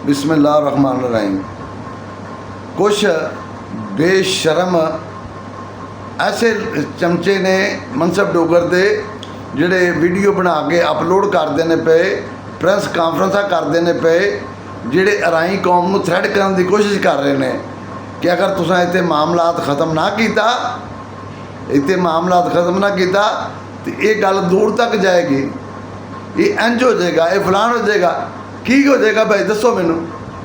बिस्मिल्लाहिर्रहमानिर्रहीम। कुछ बेशरम ऐसे चमचे ने मनसब डोगर दे जिहड़े वीडियो बना के अपलोड करते हैं पे, प्रेस कानफ्रेंसा करते हैं पे, जिहड़े अराई कौम नूं थ्रैड करने की कोशिश कर रहे हैं कि अगर तुसां इत्थे मामलात ख़त्म ना कीता, इत्थे मामलात ख़त्म ना कीता तो ये गल दूर तक जाएगी, ये इंज हो जाएगा, ये फलान हो जाएगा। की हो जाएगा भाई दसो मैनू,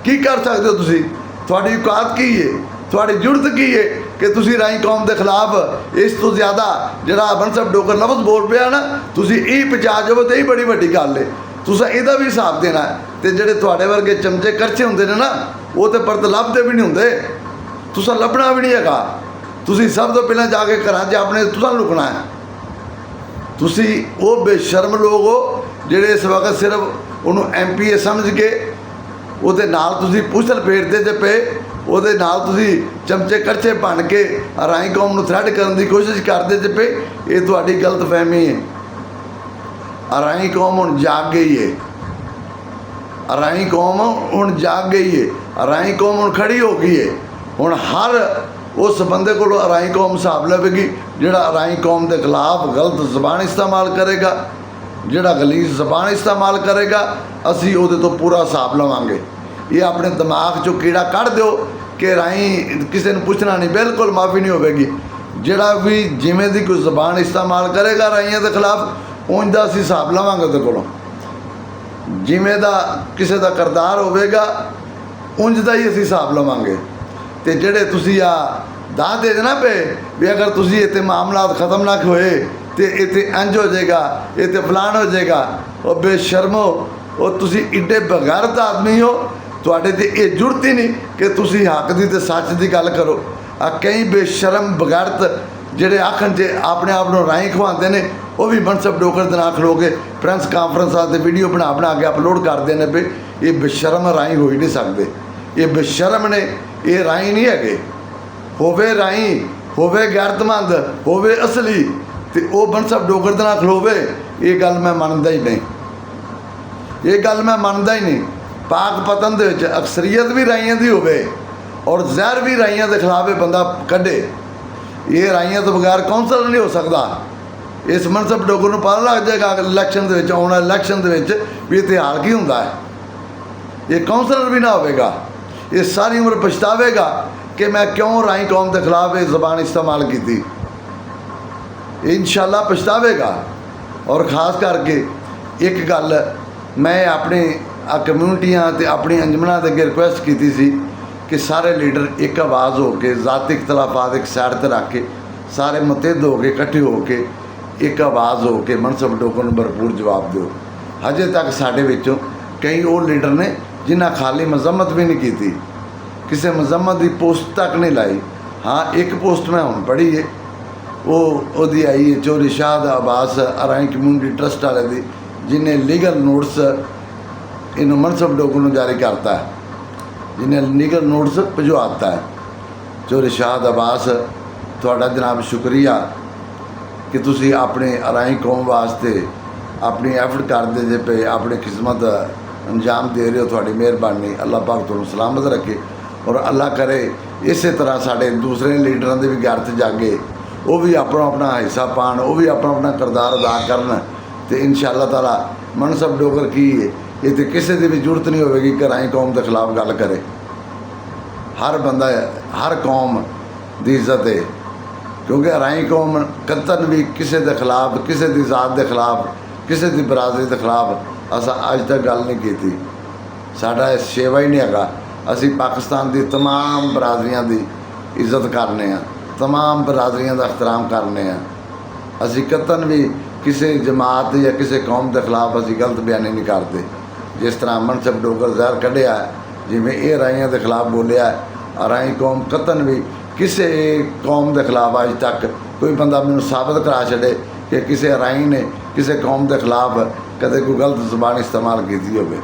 की कर सकते हो तुसी? थोड़ी औकात की है, थोड़ी जुरत की है कि तुसी राई कौम के खिलाफ इस तो ज़्यादा जिहड़ा मनसब डोगर लफ्ज़ बोल पिया ना, तुसी ये पहुँचा जाओ तो यही बड़ी वड्डी गल है। तुसां इहदा भी हिसाब देना है। तो जिहड़े तुहाडे वर्गे चमचे करचे हुंदे ने ना, वो तो परत लभदे भी नहीं हुंदे, तुसां लभना भी नहीं हैगा। तुसी सब तो पहले जाके घरां 'च अपने तुसां लुकना है। तुसी वो बेशर्म लोग हो जिहड़े इस वक्त सिर्फ उन्होंने MPA समझ के ਉਹਦੇ ਨਾਲ ਤੁਸੀਂ ਪੁੱਛਲ ਫੇਰਦੇ ਜੇ ਪਏ, ਉਹਦੇ ਨਾਲ ਤੁਸੀਂ ਚਮਚੇ ਕਰਚੇ ਬਣ ਕੇ ਰਾਈ ਕੌਮ ਨੂੰ ਥ੍ਰੈਡ ਕਰਨ ਦੀ ਕੋਸ਼ਿਸ਼ ਕਰਦੇ ਜੇ ਪਏ। ਇਹ ਤੁਹਾਡੀ ਗਲਤਫਹਿਮੀ ਹੈ। ਰਾਈ ਕੌਮ ਹੁਣ ਜਾਗ ਗਈ ਹੈ, ਰਾਈ ਕੌਮ ਹੁਣ ਜਾਗ ਗਈ ਹੈ, ਰਾਈ ਕੌਮ ਹੁਣ ਖੜੀ ਹੋ ਗਈ ਹੈ। ਹੁਣ ਹਰ ਉਸ ਬੰਦੇ ਕੋਲ ਰਾਈ ਕੌਮ ਹਿਸਾਬ ਲਵੇਗੀ ਜਿਹੜਾ ਰਾਈ ਕੌਮ ਦੇ ਖਿਲਾਫ ਗਲਤ ਜ਼ਬਾਨ ਇਸਤੇਮਾਲ ਕਰੇਗਾ, ਜਿਹੜਾ ਗਲੀਜ਼ ਜ਼ਬਾਨ ਇਸਤੇਮਾਲ ਕਰੇਗਾ, ਅਸੀਂ ਉਹਦੇ ਤੋਂ ਪੂਰਾ ਹਿਸਾਬ ਲਵਾਂਗੇ। ਇਹ ਆਪਣੇ ਦਿਮਾਗ 'ਚੋਂ ਕੀੜਾ ਕੱਢ ਦਿਓ ਕਿ ਰਾਈ ਕਿਸੇ ਨੂੰ ਪੁੱਛਣਾ ਨਹੀਂ, ਬਿਲਕੁਲ ਮਾਫੀ ਨਹੀਂ ਹੋਵੇਗੀ। ਜਿਹੜਾ ਵੀ ਜਿਵੇਂ ਦੀ ਕੋਈ ਜ਼ਬਾਨ ਇਸਤੇਮਾਲ ਕਰੇਗਾ ਰਾਈਆਂ ਦੇ ਖਿਲਾਫ, ਉਂਝ ਦਾ ਅਸੀਂ ਹਿਸਾਬ ਲਵਾਂਗੇ ਉਹਦੇ ਕੋਲੋਂ। ਜਿਵੇਂ ਦਾ ਕਿਸੇ ਦਾ ਕਰਦਾਰ ਹੋਵੇਗਾ ਉਂਝ ਦਾ ਹੀ ਅਸੀਂ ਹਿਸਾਬ ਲਵਾਂਗੇ। ਅਤੇ ਜਿਹੜੇ ਤੁਸੀਂ ਆ ਦਾਅ ਦੇ ਦੇਣਾ ਪਏ ਵੀ ਅਗਰ ਤੁਸੀਂ ਇੱਥੇ ਮਾਮਲਾਤ ਖਤਮ ਨਾ ਹੋਏ तो इतने इंज हो जाएगा, इतने फलान हो जाएगा। और बेशर्मो, और तुसी इड्डे बगैरत आदमी हो, तुहाडे ते ये जुरत ही नहीं कि तुसी हक दी ते सच दी गल करो। कई बेशरम बगैरत जिहड़े आखन जे अपने आप को राई खवाते हैं, वो भी मनसब डोगर दे नाल खलो के प्रेस कानफ्रेंसा ते वीडियो बना बना के अपलोड करते हैं पे। ये बेशरम राई हो ही नहीं सकते, ये बेशरम ने, ये राई नहीं है। होवे राई, होवे गैरतमंद, होवे असली, तो वह मनसब डोगर दे नाल खलोवे, ये गल मैं मनदा ही नहीं, ये गल मैं मनदा ही नहीं। पाक पतन दे विच अक्सरीयत भी राइयां दी होवे और जहर भी राइयां दे खिलाफ बंदा कढे, ये राइयां तो बगैर कौंसल नहीं हो सकता। इस मनसब डोगर नूं पता लग जाएगा इलैक्शन दे विच, आउण वाले इलैक्शन दे विच भी इत्थे हाल की हुंदा है। ये कौंसलर भी ना होवेगा, ये सारी उम्र पछतावेगा कि मैं क्यों राई कौम के खिलाफ ये जबान इस्तेमाल की। इंशाअल्लाह पछतावेगा। और ख़ास करके एक गल मैं अपने कम्यूनिटियां ते अपनी अंजमना के अगे रिक्वेस्ट की सी कि सारे लीडर एक आवाज़ हो के, ज़ाती इख्तलाफात एक साइड पर रख के, सारे मुतहद हो के, इकट्ठे हो के, एक आवाज़ हो के मनसब डोगर नूं भरपूर जवाब दो। हजे तक साडे विचों कई वो लीडर ने जिन्हें खाली मजम्मत भी नहीं की, किसी मजम्मत की पोस्ट तक नहीं लाई। हाँ, एक पोस्ट मैं हुण पढ़ी है, वो आई है चौधरी शाह अब्बास राई कम्यूनिटी ट्रस्ट वाले दी, जिन्हें लीगल नोटिस इन मनसब डोगर नूं जारी करता है, जिन्हें लीगल नोटिस भिजवाता है। चौधरी शाह अब्बास, तुहाडा जनाब शुक्रिया कि तुसी अपने राई कौम वास्ते अपनी एफर्ट करते जे पे, अपनी खिदमत अंजाम दे रहे हो। तुहाडी मेहरबानी, अल्लाह पाक तुहानूं सलामत रखे। और अल्लाह करे इस तरह साडे दूसरे लीडरां दे भी घर च जागे, वो भी अपना अपना हिस्सा पान, वो भी अपना अपना किरदार अदा करन। तो इंशाअल्लाह ताला मनसब डोगर की ये तो किसी की भी जरूरत नहीं होगी कि राई कौम के खिलाफ गल करे। हर बंदा, हर कौम की इज्जत है, क्योंकि राई कौम कतन भी किसी के खिलाफ, किसी की जात के खिलाफ, किसी की बरादरी के खिलाफ अस अज तक गल नहीं की। साडा शेवा ही नहीं है। असी पाकिस्तान की तमाम बरादरियां की इज्जत करने, तमाम बरादरियां का एहतराम करने। असी कतन भी किसी जमात या किसी कौम के खिलाफ असी गलत बयानी नहीं करते। जिस तरह मनसब डोगर जहर कढ़िया है, जिमें ये राइयां के खिलाफ बोलिया है, राई कौम कतन भी किसी कौम के खिलाफ अज तक कोई बंदा मैनूं साबित करा छड़े कि किसी राई ने किसी कौम के खिलाफ कदे कोई गलत जबान इस्तेमाल की होवे।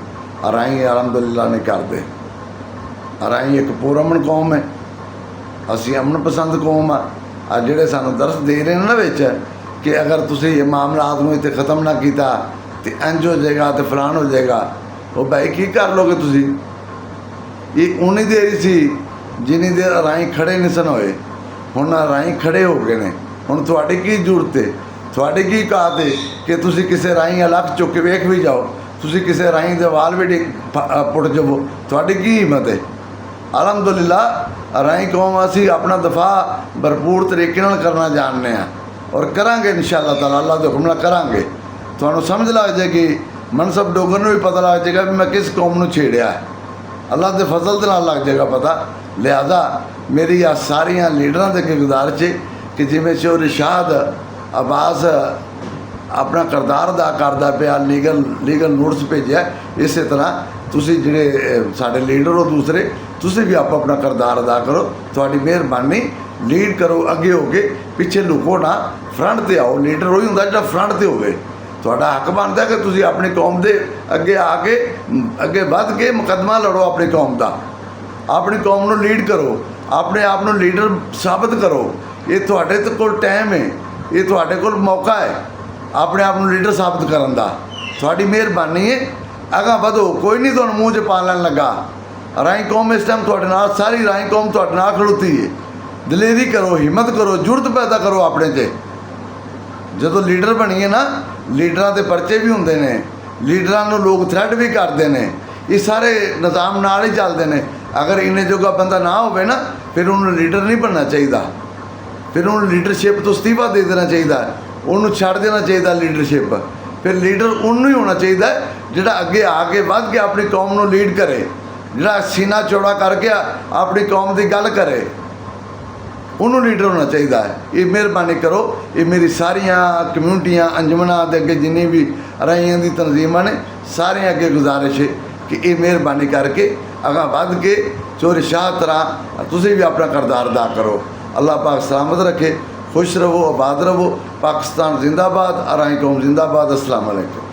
राई अलहमदुलिल्लाह नहीं करते। राई एक पुरअमन कौम है, असी अमन पसंद कौम आ। जिहड़े सानूं दरस दे रहे हैं ना विच कि अगर तुसीं ये मामलात नूं इत्थे ख़त्म ना कीता तो इंज हो जाएगा, तो फलान हो जाएगा। वो भाई की कर लोगे तुसीं? ਇਹ ਉਨੀ ਦੇਰ ਹੀ ਸੀ ਜਿੰਨੀ ਦੇਰ ਰਾਹੀਂ ਖੜੇ ਨਹੀਂ ਸਨ ਹੋਏ। ਹੁਣ ਰਾਹੀਂ ਖੜੇ ਹੋ ਗਏ ਨੇ। ਹੁਣ ਤੁਹਾਡੀ ਕੀ ਜ਼ਰੂਰਤ ਹੈ, ਤੁਹਾਡੀ ਕੀ ਔਕਾਤ ਹੈ ਕਿ ਤੁਸੀਂ ਕਿਸੇ ਰਾਹੀਂ ਅਲੱਗ ਚੁੱਕ ਕੇ ਵੇਖ ਵੀ ਜਾਓ, ਤੁਸੀਂ ਕਿਸੇ ਰਾਹੀਂ ਦੇ ਵਾਲ ਵੀ ਪੁੱਟ ਜਾਵੋ, ਤੁਹਾਡੀ ਕੀ ਹਿੰਮਤ ਹੈ। ਅਲਹਮਦੁਲਿਲਾ ਰਾਹੀਂ ਕੌਮ ਅਸੀਂ ਆਪਣਾ ਦਫਾ ਭਰਪੂਰ ਤਰੀਕੇ ਨਾਲ ਕਰਨਾ ਜਾਣਦੇ ਹਾਂ ਔਰ ਕਰਾਂਗੇ ਇਨਸ਼ਾਅੱਲਾ ਤਾਲਾ, ਅੱਲਾ ਦੇ ਹੁਕਮ ਨਾਲ ਕਰਾਂਗੇ। ਤੁਹਾਨੂੰ ਸਮਝ ਲੱਗ ਜਾਏਗੀ, ਮਨਸਬ ਡੋਗਰ ਨੂੰ ਵੀ ਪਤਾ ਲੱਗ ਜਾਏਗਾ ਵੀ ਮੈਂ ਕਿਸ ਕੌਮ ਨੂੰ ਛੇੜਿਆ ਹੈ। ਅੱਲਾ ਦੇ ਫਜ਼ਲ ਦੇ ਨਾਲ ਲੱਗ ਜਾਏਗਾ ਪਤਾ। ਲਿਹਾਜ਼ਾ ਮੇਰੀ ਆ ਸਾਰੀਆਂ ਲੀਡਰਾਂ ਦੇ ਅੱਗੇ ਗੁਜ਼ਾਰਿਸ਼ ਹੈ ਕਿ ਜਿਵੇਂ ਸ਼ੋਰ ਇਰਸ਼ਾਦ ਅਬਾਸ ਆਪਣਾ ਕਿਰਦਾਰ ਅਦਾ ਕਰਦਾ ਪਿਆ, ਲੀਗਲ ਨੋਟਿਸ ਭੇਜਿਆ, ਇਸੇ ਤਰ੍ਹਾਂ ਤੁਸੀਂ ਜਿਹੜੇ ਸਾਡੇ ਲੀਡਰ ਹੋ ਦੂਸਰੇ, ਤੁਸੀਂ ਵੀ ਆਪਣਾ ਕਿਰਦਾਰ ਅਦਾ ਕਰੋ। ਤੁਹਾਡੀ ਮਿਹਰਬਾਨੀ, ਲੀਡ ਕਰੋ, ਅੱਗੇ ਹੋ ਕੇ ਪਿੱਛੇ ਲੁਕੋ ਨਾ, ਫਰੰਟ 'ਤੇ ਆਓ। ਲੀਡਰ ਉਹੀ ਹੁੰਦਾ ਜਿਹੜਾ ਫਰੰਟ 'ਤੇ ਹੋਵੇ। ਤੁਹਾਡਾ ਹੱਕ ਬਣਦਾ ਕਿ ਤੁਸੀਂ ਆਪਣੀ ਕੌਮ ਦੇ ਅੱਗੇ ਆ ਕੇ ਅੱਗੇ ਵੱਧ ਕੇ ਮੁਕੱਦਮਾ ਲੜੋ ਆਪਣੀ ਕੌਮ ਦਾ, ਆਪਣੀ ਕੌਮ ਨੂੰ ਲੀਡ ਕਰੋ, ਆਪਣੇ ਆਪ ਨੂੰ ਲੀਡਰ ਸਾਬਤ ਕਰੋ। ਇਹ ਤੁਹਾਡੇ ਕੋਲ ਟਾਈਮ ਹੈ, ਇਹ ਤੁਹਾਡੇ ਕੋਲ ਮੌਕਾ ਹੈ ਆਪਣੇ ਆਪ ਨੂੰ ਲੀਡਰ ਸਾਬਤ ਕਰਨ ਦਾ। ਤੁਹਾਡੀ ਮਿਹਰਬਾਨੀ ਹੈ, ਅਗਾਂਹ ਵਧੋ। ਕੋਈ ਨਹੀਂ ਤੁਹਾਨੂੰ ਮੂੰਹ 'ਚ ਪਾ ਲੈਣ ਲੱਗਾ। ਰਾਹੀਂ ਕੌਮ ਇਸ ਟਾਈਮ ਤੁਹਾਡੇ ਨਾਲ, ਸਾਰੀ ਰਾਹੀਂ ਕੌਮ ਤੁਹਾਡੇ ਨਾਲ ਖੜੋਤੀ ਹੈ। ਦਲੇਰੀ ਕਰੋ, ਹਿੰਮਤ ਕਰੋ, ਜੁਰਤ ਪੈਦਾ ਕਰੋ ਆਪਣੇ 'ਚ। ਜਦੋਂ ਲੀਡਰ ਬਣੀਏ ਨਾ, ਲੀਡਰਾਂ ਦੇ ਪਰਚੇ ਵੀ ਹੁੰਦੇ ਨੇ, ਲੀਡਰਾਂ ਨੂੰ ਲੋਕ ਥ੍ਰੈਟ ਵੀ ਕਰਦੇ ਨੇ। ਇਹ ਸਾਰੇ ਨਿਜ਼ਾਮ ਨਾਲ ਹੀ ਚੱਲਦੇ ਨੇ। ਅਗਰ ਇੰਨੇ ਜੋਗਾ ਬੰਦਾ ਨਾ ਹੋਵੇ ਨਾ, ਫਿਰ ਉਹਨੂੰ ਲੀਡਰ ਨਹੀਂ ਬਣਨਾ ਚਾਹੀਦਾ, ਫਿਰ ਉਹਨੂੰ ਲੀਡਰਸ਼ਿਪ ਤੋਂ ਅਸਤੀਫਾ ਦੇ ਦੇਣਾ ਚਾਹੀਦਾ, ਉਹਨੂੰ ਛੱਡ ਦੇਣਾ ਚਾਹੀਦਾ ਲੀਡਰਸ਼ਿਪ। ਫਿਰ ਲੀਡਰ ਉਹਨੂੰ ਹੀ ਹੋਣਾ ਚਾਹੀਦਾ ਜਿਹੜਾ ਅੱਗੇ ਆ ਕੇ ਵੱਧ ਕੇ ਆਪਣੀ ਕੌਮ ਨੂੰ ਲੀਡ ਕਰੇ, ਜਿਹੜਾ ਸੀਨਾ ਚੌੜਾ ਕਰਕੇ ਆਪਣੀ ਕੌਮ ਦੀ ਗੱਲ ਕਰੇ, ਉਹਨੂੰ ਲੀਡਰ ਹੋਣਾ ਚਾਹੀਦਾ ਹੈ। ਇਹ ਮਿਹਰਬਾਨੀ ਕਰੋ। ਇਹ ਮੇਰੀ ਸਾਰੀਆਂ ਕਮਿਊਨਿਟੀਆਂ, ਅੰਜਮਨਾਂ ਦੇ ਅੱਗੇ ਜਿੰਨੀ ਵੀ ਰਾਈਆਂ ਦੀ ਤਨਜ਼ੀਮਾਂ ਨੇ, ਸਾਰਿਆਂ ਅੱਗੇ ਗੁਜ਼ਾਰਿਸ਼ ਹੈ ਕਿ ਇਹ ਮਿਹਰਬਾਨੀ ਕਰਕੇ ਅਗਾਂਹ ਵੱਧ ਕੇ ਚੋਰ ਸ਼ਾਹ ਤਰ੍ਹਾਂ ਤੁਸੀਂ ਵੀ ਆਪਣਾ ਕਿਰਦਾਰ ਅਦਾ ਕਰੋ। ਅੱਲਾਹ ਪਾਕ ਸਲਾਮਤ ਰੱਖੇ, ਖੁਸ਼ ਰਹੋ, ਆਬਾਦ ਰਹੋ। ਪਾਕਿਸਤਾਨ ਜ਼ਿੰਦਾਬਾਦ, ਰਾਹੀਂ ਕੌਮ ਜ਼ਿੰਦਾਬਾਦ। अस्सलाम वालेकुम।